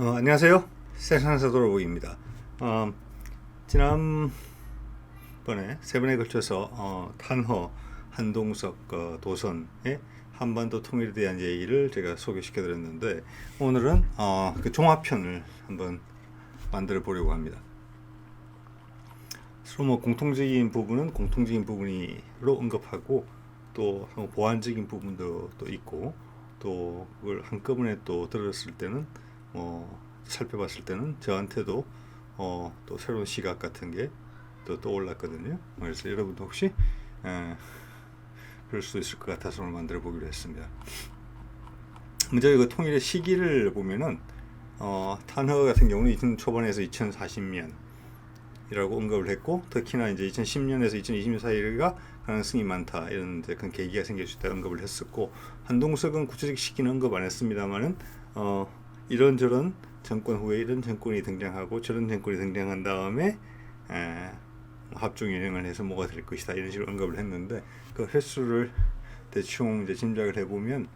안녕하세요. 세상에서 돌아보기입니다. 지난번에 세 번에 걸쳐서 탄허, 한동석, 도선의 한반도 통일에 대한 얘기를 제가 소개시켜 드렸는데, 오늘은 그 종합편을 한번 만들어 보려고 합니다. 서로 뭐 공통적인 부분은 공통적인 부분으로 언급하고, 또 보완적인 부분도 또 있고, 또 그걸 한꺼번에 또 들었을 때는 살펴봤을 때는 저한테도 또 새로운 시각 같은 게 또 떠올랐거든요. 그래서 여러분도 혹시 그럴 수도 있을 것 같아서 오늘 만들어 보기로 했습니다. 먼저 그 통일의 시기를 보면은 탄허 같은 경우는 2000 초반에서 2040년이라고 언급을 했고, 특히나 이제 2010년에서 2020년 사이가 가능성이 많다, 이런 큰 계기가 생길 수 있다 언급을 했었고, 한동석은 구체적 시기는 언급 안 했습니다만은 이런저런 정권 후에 이런 정권이 등장하고 저런 정권이 등장한 다음에 합종연행을 해서 뭐가 될 것이다, 이런 식으로 언급을 했는데, 그 횟수를 대충 이제 짐작을 해보면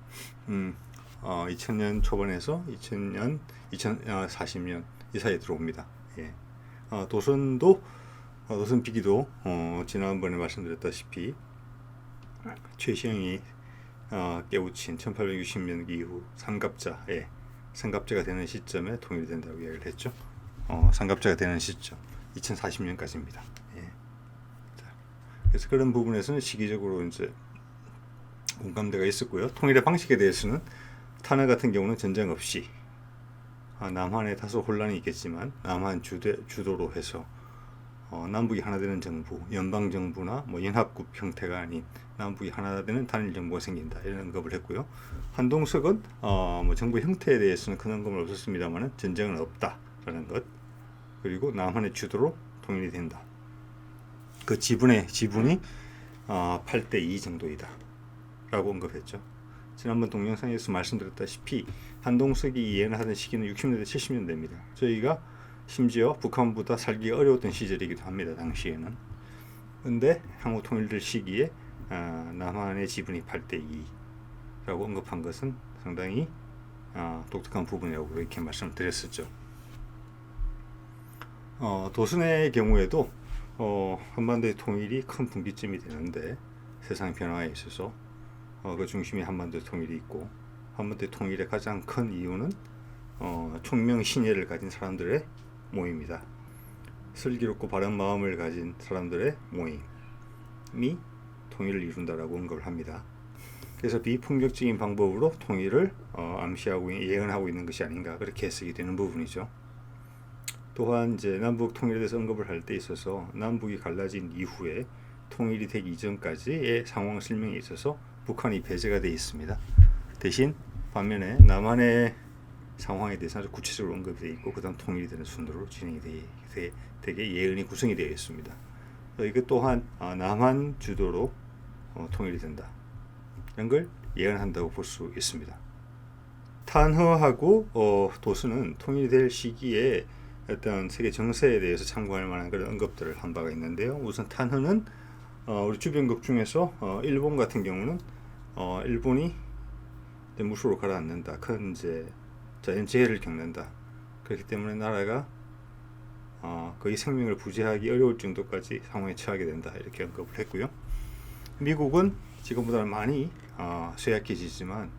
2000년 초반에서 2040년 이 사이에 들어옵니다. 예. 도선 비기도 지난번에 말씀드렸다시피 최시영이 깨우친 1860년 이후 삼갑자가 되는 시점에 통일이 된다고 이야기를 했죠. 삼갑자가 되는 시점 2040년까지입니다. 예. 그래서 그런 부분에서는 시기적으로 이제 공감대가 있었고요. 통일의 방식에 대해서는 탄핵 같은 경우는 전쟁 없이 남한에 다소 혼란이 있겠지만 남한 주도로 해서 남북이 하나 되는 정부, 연방 정부나 연합국 형태가 아닌 남북이 하나 되는 단일 정부가 생긴다, 이런 언급을 했고요. 한동석은 정부 형태에 대해서는 큰 언급은 없었습니다만 전쟁은 없다라는 것, 그리고 남한의 주도로 통일이 된다. 그 지분이 8대2 정도이다 라고 언급했죠. 지난번 동영상에서 말씀드렸다시피 한동석이 예언하던 시기는 60년대 70년대입니다. 저희가 심지어 북한보다 살기 어려웠던 시절이기도 합니다. 당시에는. 근데 향후 통일될 시기에 남한의 지분이 8대2라고 언급한 것은 상당히 독특한 부분이라고 이렇게 말씀을 드렸었죠. 도선의 경우에도 한반도의 통일이 큰 분기점이 되는데, 세상 변화에 있어서 그 중심에 한반도의 통일이 있고, 한반도의 통일의 가장 큰 이유는 총명신예를 가진 사람들의 모임이다. 슬기롭고 바른 마음을 가진 사람들의 모임이 통일을 이룬다라고 언급을 합니다. 그래서 비폭력적인 방법으로 통일을 암시하고 예언하고 있는 것이 아닌가, 그렇게 해석이 되는 부분이죠. 또한 이제 남북 통일에 대해서 언급을 할 때 있어서 남북이 갈라진 이후에 통일이 되기 이전까지의 상황 설명에 있어서 북한이 배제가 되어 있습니다. 대신 반면에 남한의 상황에 대해서 아주 구체적으로 언급이 되어 있고, 그 다음 통일이 되는 순으로 진행이 되게 예언이 구성이 되어 있습니다. 이것 또한 남한 주도로 통일이 된다, 이런 걸 예언한다고 볼 수 있습니다. 탄허하고 도선은 통일이 될 시기에 어떤 세계 정세에 대해서 참고할 만한 그런 언급들을 한 바가 있는데요. 우선 탄허는 우리 주변국 중에서 일본 같은 경우는 일본이 무수로 가라앉는다, 큰 이제 자연재해를 겪는다, 그렇기 때문에 나라가 거의 생명을 부재하기 어려울 정도까지 상황에 처하게 된다, 이렇게 언급을 했고요. 미국은 지금보다는 많이 쇠약해지지만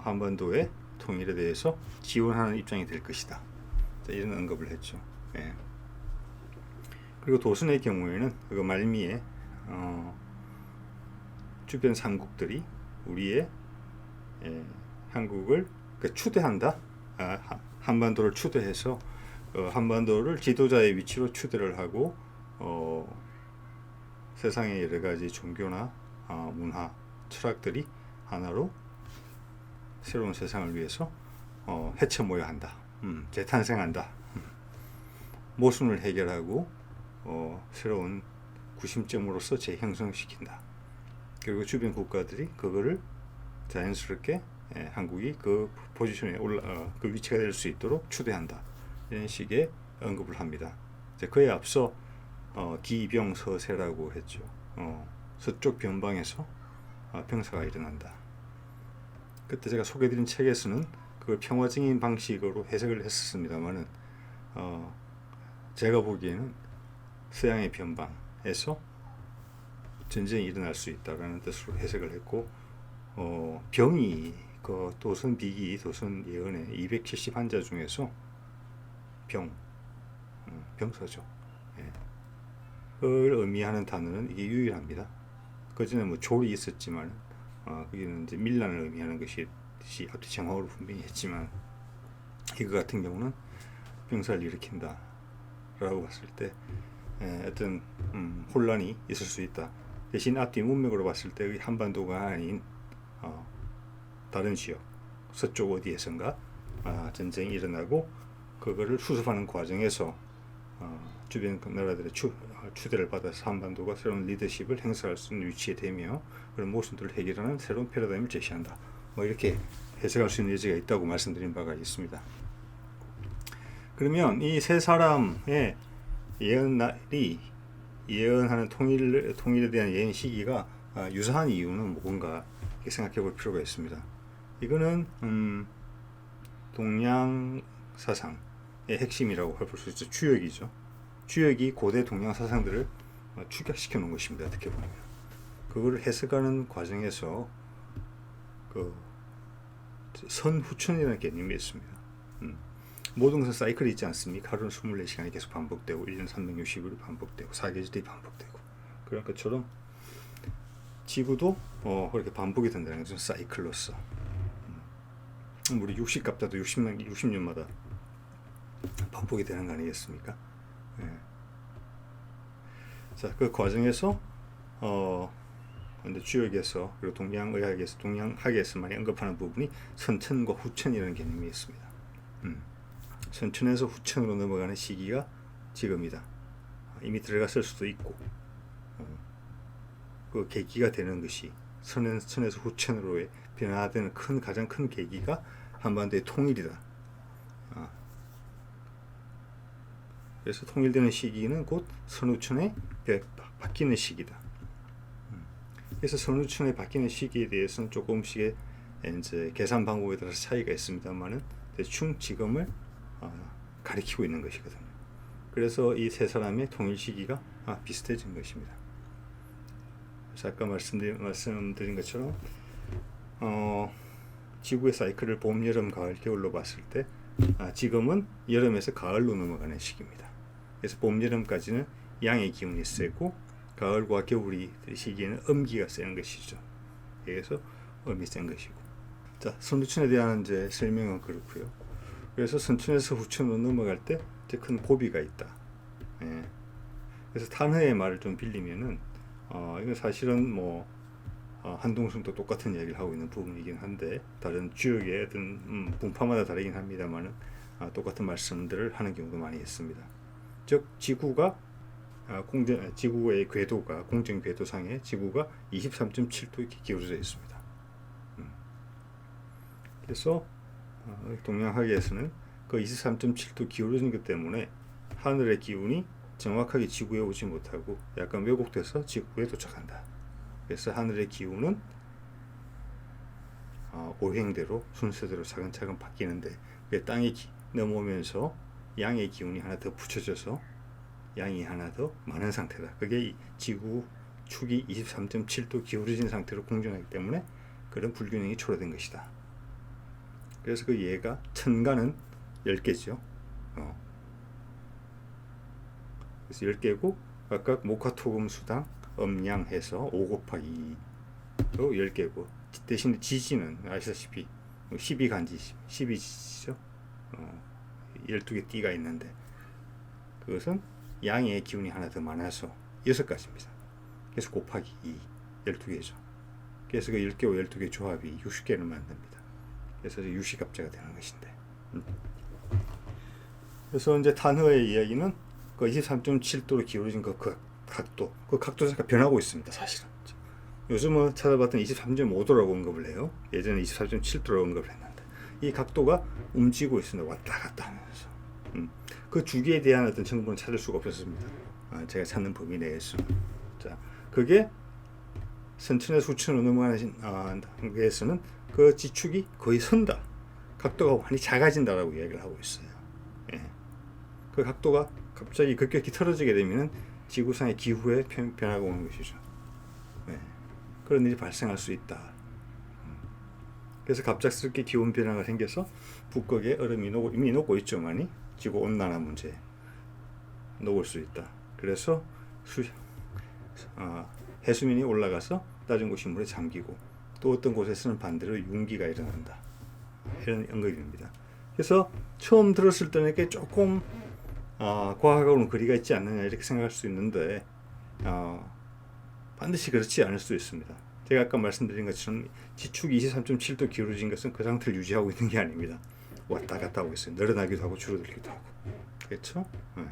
한반도의 통일에 대해서 지원하는 입장이 될 것이다, 이런 언급을 했죠. 예. 그리고 도선의 경우에는 그 말미에 주변 삼국들이 우리의 한국을 추대한다, 한반도를 추대해서 한반도를 지도자의 위치로 추대를 하고 세상의 여러 가지 종교나 문화, 철학들이 하나로 새로운 세상을 위해서 헤쳐 모여야 한다, 재탄생한다, 모순을 해결하고 새로운 구심점으로서 재형성시킨다. 그리고 주변 국가들이 그거를 자연스럽게 한국이 그 포지션에 그 위치가 될 수 있도록 추대한다, 이런 식의 언급을 합니다. 그에 앞서 기병서세라고 했죠. 서쪽 변방에서 병사가 일어난다. 그때 제가 소개해드린 책에서는 그걸 평화적인 방식으로 해석을 했었습니다만은 제가 보기에는 서양의 변방에서 전쟁이 일어날 수 있다라는 뜻으로 해석을 했고 병이 그 도선 비기 도선 예언의 270환자 중에서 병사죠. 예. 그걸 의미하는 단어는 이게 유일합니다. 그전에 뭐 졸이 있었지만 거기는 이제 밀란을 의미하는 것이 앞뒤 정확으로 분명히 했지만 이거 같은 경우는 병사를 일으킨다 라고 봤을 때 어떤 혼란이 있을 수 있다. 대신 앞뒤 문맥으로 봤을 때 한반도가 아닌 다른 지역 서쪽 어디에선가 전쟁이 일어나고 그거를 수습하는 과정에서 주변 나라들의 추대를 받아서 한반도가 새로운 리더십을 행사할 수 있는 위치에 되며 그런 모순들을 해결하는 새로운 패러다임을 제시한다. 뭐 이렇게 해석할 수 있는 여지가 있다고 말씀드린 바가 있습니다. 그러면 이 세 사람의 예언하는 통일에 대한 예언 시기가 유사한 이유는 뭔가 생각해 볼 필요가 있습니다. 이거는 동양 사상의 핵심이라고 볼 수 있죠. 주역이죠. 주역이 고대 동양 사상들을 축약시켜 놓은 것입니다. 어떻게 보면 그거를 해석하는 과정에서 그 선후천이라는 개념이 있습니다. 모든 것은 사이클이 있지 않습니까? 하루는 24시간이 계속 반복되고 1년 360일이 반복되고 사계절이 반복되고 그런 것처럼 지구도 그렇게 반복이 된다는 것은 사이클로서 우리 60갑자도 60년마다 반복이 되는 거 아니겠습니까? 예. 자, 그 과정에서 주역에서 그리고 동양학에서 많이 언급하는 부분이 선천과 후천이라는 개념이 있습니다. 선천에서 후천으로 넘어가는 시기가 지금이다. 이미 들어갔을 수도 있고 그 계기가 되는 것이 선에서 후천으로의 변화되는 가장 큰 계기가 한반도의 통일이다. 그래서 통일되는 시기는 곧 선후천에 바뀌는 시기다. 그래서 선후천에 바뀌는 시기에 대해서는 조금씩의 이제 계산 방법에 따라서 차이가 있습니다만은 대충 지금을 가리키고 있는 것이거든요. 그래서 이 세 사람의 통일 시기가 비슷해진 것입니다. 그래서 아까 말씀드린 것처럼 지구의 사이클을 봄, 여름, 가을, 겨울로 봤을 때 지금은 여름에서 가을로 넘어가는 시기입니다. 그래서 봄, 여름까지는 양의 기운이 세고 가을과 겨울이 시기에는 음기가 센 것이죠. 그래서 음이 센 것이고. 자, 선후천에 대한 이제 설명은 그렇고요. 그래서 선천에서 후천으로 넘어갈 때 이제 큰 고비가 있다. 예. 그래서 탄허의 말을 좀 빌리면은 이건 사실은 뭐 한동sun도 똑같은 이야기를 하고 있는 부분이긴 한데 다른 지역의 어떤 분파마다 다르긴 합니다만은 똑같은 말씀들을 하는 경우도 많이 있습니다. 즉 지구가 지구의 궤도가 공전 궤도상에 지구가 23.7도 이렇게 기울어져 있습니다. 그래서 동양학에서는 그 23.7도 기울어진 것 때문에 하늘의 기운이 정확하게 지구에 오지 못하고 약간 왜곡돼서 지구에 도착한다. 그래서 하늘의 기운은 오행대로 순서대로 차근차근 바뀌는데 땅이 넘어오면서 양의 기운이 하나 더 붙여져서 양이 하나 더 많은 상태다. 그게 지구 축이 23.7도 기울어진 상태로 공전하기 때문에 그런 불균형이 초래된 것이다. 그래서 그 예가 천간은 10개죠. 그래서 10개고 각각 목화토금수당 음양해서 5 곱하기 2로 10개고 대신에 지지는 아시다시피 12간지 12지죠. 12개 띠가 있는데 그것은 양의 기운이 하나 더 많아서 6가지입니다. 그래서 곱하기 2 12개죠. 그래서 그 10개와 12개 조합이 60개를 만듭니다. 그래서 유시갑자가 되는 것인데 그래서 이제 탄허의 이야기는 그 23.7도로 기울어진 그 각도 자체가 변하고 있습니다. 사실은 요즘은 찾아봤더니 23.5도라고 언급을 해요. 예전에 24.7도라고 언급을 했는데 이 각도가 움직이고 있습니다. 왔다 갔다 하면서 그 주기에 대한 어떤 정보는 찾을 수가 없었습니다. 제가 찾는 범위 내에서. 자, 그게 선천에서 후천으로 넘어가는 데에서는 그 지축이 거의 선다. 각도가 많이 작아진다라고 이야기를 하고 있어요. 예. 그 각도가 갑자기 급격히 틀어지게 되면 지구상의 기후에 변화가 오는 것이죠. 예. 그런 일이 발생할 수 있다. 그래서 갑작스럽게 기온 변화가 생겨서 북극에 얼음이 이미 녹고 있죠. 많이 지구 온난화 문제에 녹을 수 있다. 그래서 해수면이 올라가서 낮은 곳이 물에 잠기고 또 어떤 곳에서는 반대로 융기가 일어난다. 이런 언급입니다. 그래서 처음 들었을 때는 이렇게 조금 과학하고는 거리가 있지 않느냐 이렇게 생각할 수 있는데 반드시 그렇지 않을 수 있습니다. 제가 아까 말씀드린 것처럼 지축이 23.7도 기울어진 것은 그 상태를 유지하고 있는 게 아닙니다. 왔다 갔다 하고 있어요. 늘어나기도 하고 줄어들기도 하고. 그렇죠? 네.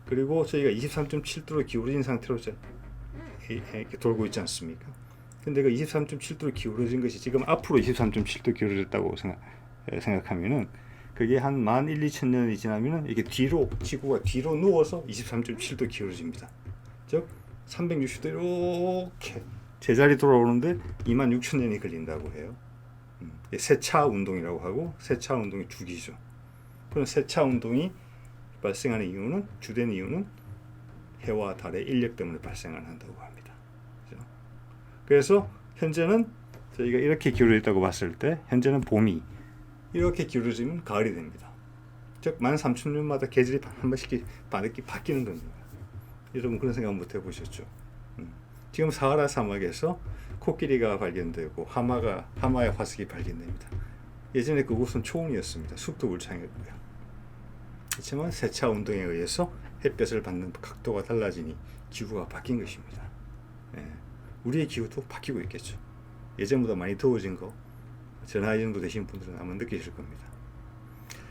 그리고 저희가 23.7도로 기울어진 상태로 이렇게 돌고 있지 않습니까? 근데 그 23.7도로 기울어진 것이 지금 앞으로 23.7도 기울어졌다고 생각하면은 그게 한 11,000-12,000년이 지나면은 이게 뒤로 지구가 뒤로 누워서 23.7도 기울어집니다. 즉 360도 이렇게 제자리 돌아오는데 26,000년이 걸린다고 해요. 세차 운동이라고 하고 세차 운동의 주기죠. 그런 세차 운동이 발생하는 이유는 주된 이유는 해와 달의 인력 때문에 발생을 한다고 합니다. 그렇죠? 그래서 현재는 저희가 이렇게 기울어 있다고 봤을 때 현재는 봄이 이렇게 기울어지면 가을이 됩니다. 즉 13,000년마다 계절이 한 번씩 바뀌는 겁니다. 여러분 그런 생각 못 해보셨죠? 지금 사하라 사막에서 코끼리가 발견되고 하마의 화석이 발견됩니다. 예전에 그곳은 초원이었습니다. 숲도 울창했고요. 그렇지만 세차 운동에 의해서 햇볕을 받는 각도가 달라지니 기후가 바뀐 것입니다. 예, 우리의 기후도 바뀌고 있겠죠. 예전보다 많이 더워진 거 저 나이 정도 되신 분들은 아마 느끼실 겁니다.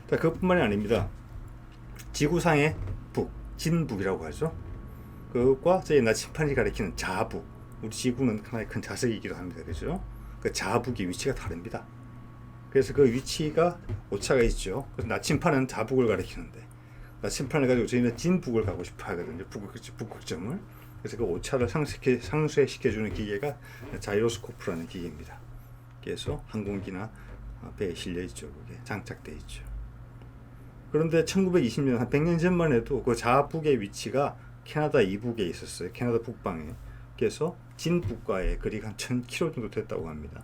그것뿐만이 아닙니다. 지구상의 북, 진북이라고 하죠. 그것과 저희 나침판이 가리키는 자북, 우리 지구는 하나의 큰 자석이기도 합니다. 그죠? 그 자북의 위치가 다릅니다. 그래서 그 위치가 오차가 있죠. 그래서 나침판은 자북을 가리키는데 나침판을 가지고 저희는 진북을 가고 싶어 하거든요. 북극점을. 그래서 그 오차를 상쇄시켜주는 기계가 자이로스코프라는 기계입니다. 그래서 항공기나 배에 실려 있죠. 그게 장착되어 있죠. 그런데 1920년 한 100년 전만 해도 그 자북의 위치가 캐나다 이북에 있었어요. 캐나다 북방에. 그래서 진북과의 거리가 한 1000km 정도 됐다고 합니다.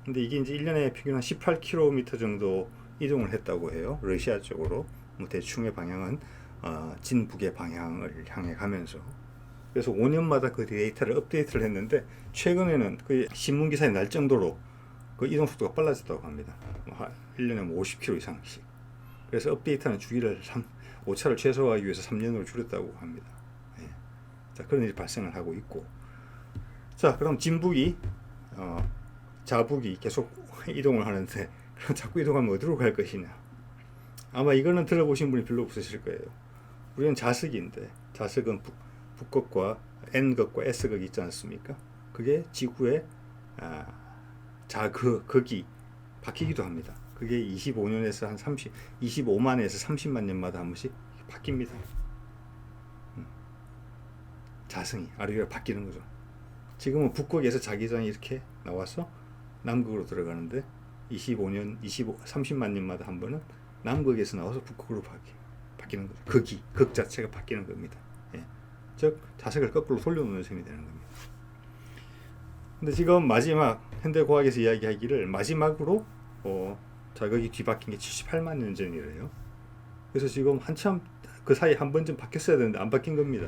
근데 이게 이제 1년에 평균 한 18km 정도 이동을 했다고 해요. 러시아 쪽으로. 뭐 대충의 방향은 진북의 방향을 향해 가면서. 그래서 5년마다 그 데이터를 업데이트를 했는데 최근에는 그 신문 기사에 날 정도로 그 이동 속도가 빨라졌다고 합니다. 1년에 뭐 50km 이상씩. 그래서 업데이트하는 주기를 오차를 최소화하기 위해서 3년으로 줄였다고 합니다. 예. 자, 그런 일이 발생을 하고 있고. 자, 그럼 진북이 자북이 계속 이동을 하는데 그럼 자꾸 이동하면 어디로 갈 것이냐? 아마 이거는 들어보신 분이 별로 없으실 거예요. 우리는 자석인데 자석은 북극과 N극과 S극이 있지 않습니까? 그게 지구의 극이 바뀌기도 합니다. 그게 25년에서 한 25만에서 30만 년마다 한 번씩 바뀝니다. 자성이 아래로 바뀌는 거죠. 지금은 북극에서 자기장이 이렇게 나와서 남극으로 들어가는데 30만 년마다 한 번은 남극에서 나와서 북극으로 바뀌는 거죠. 극 자체가 바뀌는 겁니다. 예. 즉 자석을 거꾸로 돌려놓는 셈이 되는 겁니다. 근데 지금 마지막 현대과학에서 이야기하기를 마지막으로 자극이 뒤바뀐 게 78만 년 전이래요. 그래서 지금 한참 그 사이에 한 번쯤 바뀌었어야 되는데 안 바뀐 겁니다.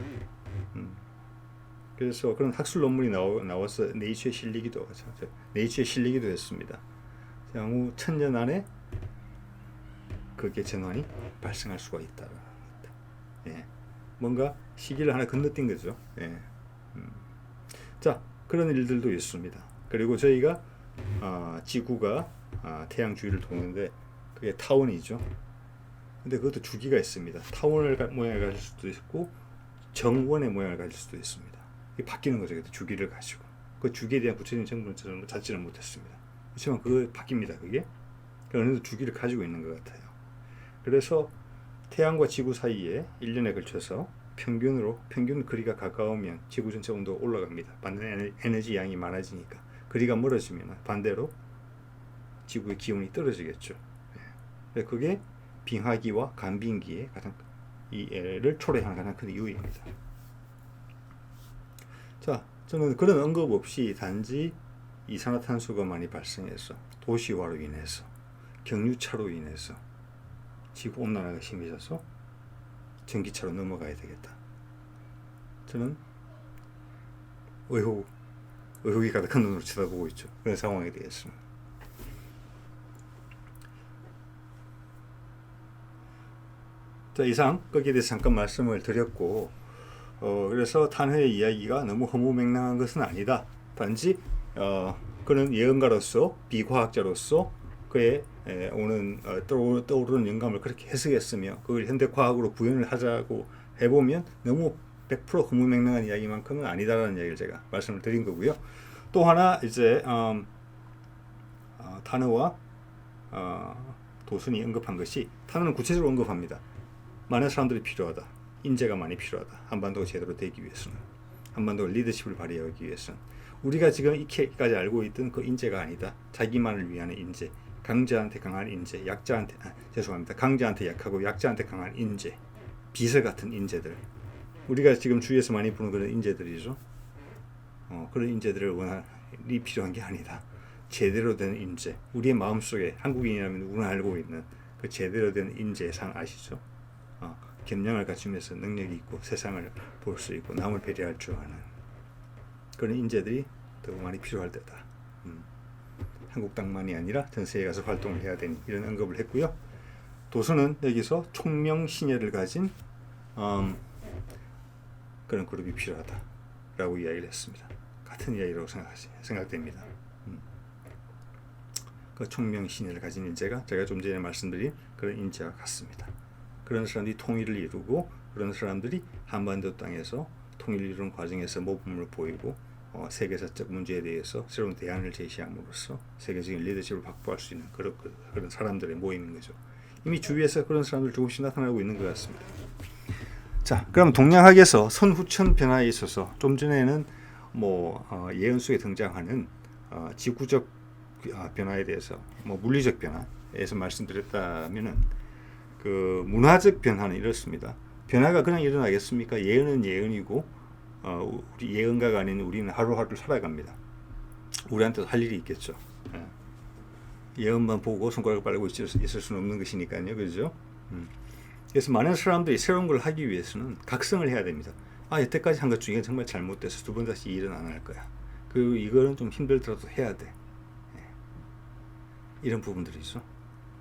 그래서 그런 학술 논문이 나와서 네이처에 실리기도 했습니다. 향후 1000년 안에 그게 전환이 발생할 수가 있다. 예. 뭔가 시기를 하나 건너뛴 거죠. 예. 자, 그런 일들도 있습니다. 그리고 저희가 지구가 태양 주위를 도는데 그게 타원이죠. 근데 그것도 주기가 있습니다. 타원을 모양을 가질 수도 있고 정원의 모양을 가질 수도 있습니다. 이게 바뀌는 거죠. 주기를 가지고 그 주기에 대한 구체적인 정보는 찾지는 못했습니다. 그렇지만 그거 바뀝니다. 그게 어느 정도 주기를 가지고 있는 것 같아요. 그래서 태양과 지구 사이에 1년에 걸쳐서 평균 거리가 가까우면 지구 전체 온도가 올라갑니다. 받는 에너지 양이 많아지니까. 거리가 멀어지면 반대로 지구의 기온이 떨어지겠죠. 그게 빙하기와 간빙기의 가장 이를 초래하는 가장 큰 이유입니다. 자, 저는 그런 언급 없이 단지 이산화탄소가 많이 발생해서 도시화로 인해서 경유차로 인해서 지구 온난화가 심해져서 전기차로 넘어가야 되겠다. 저는 의혹이 가득한 눈으로 쳐다보고 있죠. 그런 상황에 대해서는. 자, 이상 거기에 대해서 잠깐 말씀을 드렸고, 그래서 탄핵의 이야기가 너무 허무맹랑한 것은 아니다. 단지 그는 예언가로서 비과학자로서 그의 오는 떠오르는 영감을 그렇게 해석했으며 그걸 현대 과학으로 구현을 하자고 해보면 너무 100% 허무맹랑한 이야기만큼은 아니다라는 이야기를 제가 말씀을 드린 거고요. 또 하나 이제 탄호와 도순이 언급한 것이, 탄호는 구체적으로 언급합니다. 많은 사람들이 필요하다. 인재가 많이 필요하다. 한반도가 제대로 되기 위해서는, 한반도가 리더십을 발휘하기 위해서는 우리가 지금 이렇게까지 알고 있던 그 인재가 아니다. 자기만을 위한 인재, 강자한테 강한 인재, 강자한테 약하고 약자한테 강한 인재, 비서 같은 인재들, 우리가 지금 주위에서 많이 보는 그런 인재들이죠. 그런 인재들을 원한이 필요한 게 아니다. 제대로 된 인재, 우리의 마음속에 한국인이라면 누구나 알고 있는 그 제대로 된 인재상 아시죠? 겸양을 갖추면서 능력이 있고 세상을 볼 수 있고 남을 배려할 줄 아는 그런 인재들이 더 많이 필요할 때다. 한국 땅만이 아니라 전 세계에 가서 활동을 해야 되니, 이런 언급을 했고요. 도서는 여기서 총명신예를 가진 그런 그룹이 필요하다라고 이야기를 했습니다. 같은 이야기라고 생각됩니다. 그 총명신예를 가진 인재가 제가 좀 전에 말씀드린 그런 인재와 같습니다. 그런 사람들이 통일을 이루고, 그런 사람들이 한반도 땅에서 통일을 이루는 과정에서 모범을 보이고 세계사적 문제에 대해서 새로운 대안을 제시함으로써 세계적인 리더십을 확보할 수 있는 그런 사람들의 모임인 거죠. 이미 주위에서 그런 사람들 조금씩 나타나고 있는 것 같습니다. 자, 그럼 동양학에서 선후천 변화에 있어서 좀 전에는 예언 속에 등장하는 지구적 변화에 대해서 물리적 변화에서 말씀드렸다면은, 그 문화적 변화는 이렇습니다. 변화가 그냥 일어나겠습니까? 예언은 예언이고 우리 예언가가 아닌 우리는 하루하루를 살아갑니다. 우리한테도 할 일이 있겠죠. 예언만 보고 손가락을 빨고 있을 수는 없는 것이니까요. 그렇죠? 그래서 많은 사람들이 새로운 걸 하기 위해서는 각성을 해야 됩니다. 여태까지 한 것 중에 정말 잘못돼서 두 번 다시 일은 안 할 거야. 그리고 이거는 좀 힘들더라도 해야 돼. 이런 부분들이죠.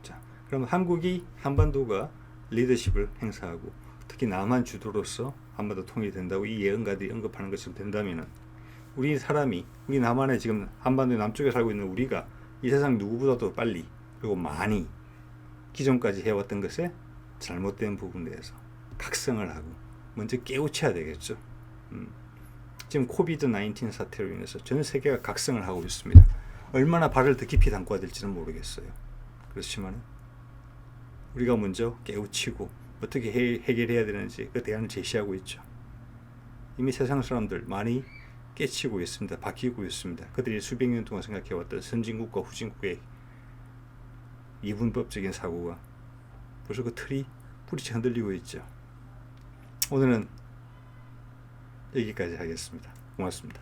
자, 그럼 한반도가 리더십을 행사하고 특히 남한 주도로서 한반도 통일이 된다고 이 예언가들이 언급하는 것처럼 된다면은, 우리 남한에 지금 한반도 남쪽에 살고 있는 우리가 이 세상 누구보다도 빨리 그리고 많이 기존까지 해왔던 것에 잘못된 부분에 대해서 각성을 하고 먼저 깨우쳐야 되겠죠. 지금 코비드-19 사태로 인해서 전 세계가 각성을 하고 있습니다. 얼마나 발을 더 깊이 담고 될지는 모르겠어요. 그렇지만 우리가 먼저 깨우치고 어떻게 해결해야 되는지 그 대안을 제시하고 있죠. 이미 세상 사람들 많이 깨치고 있습니다. 바뀌고 있습니다. 그들이 수백 년 동안 생각해왔던 선진국과 후진국의 이분법적인 사고가 벌써 그 틀이 뿌리째 흔들리고 있죠. 오늘은 여기까지 하겠습니다. 고맙습니다.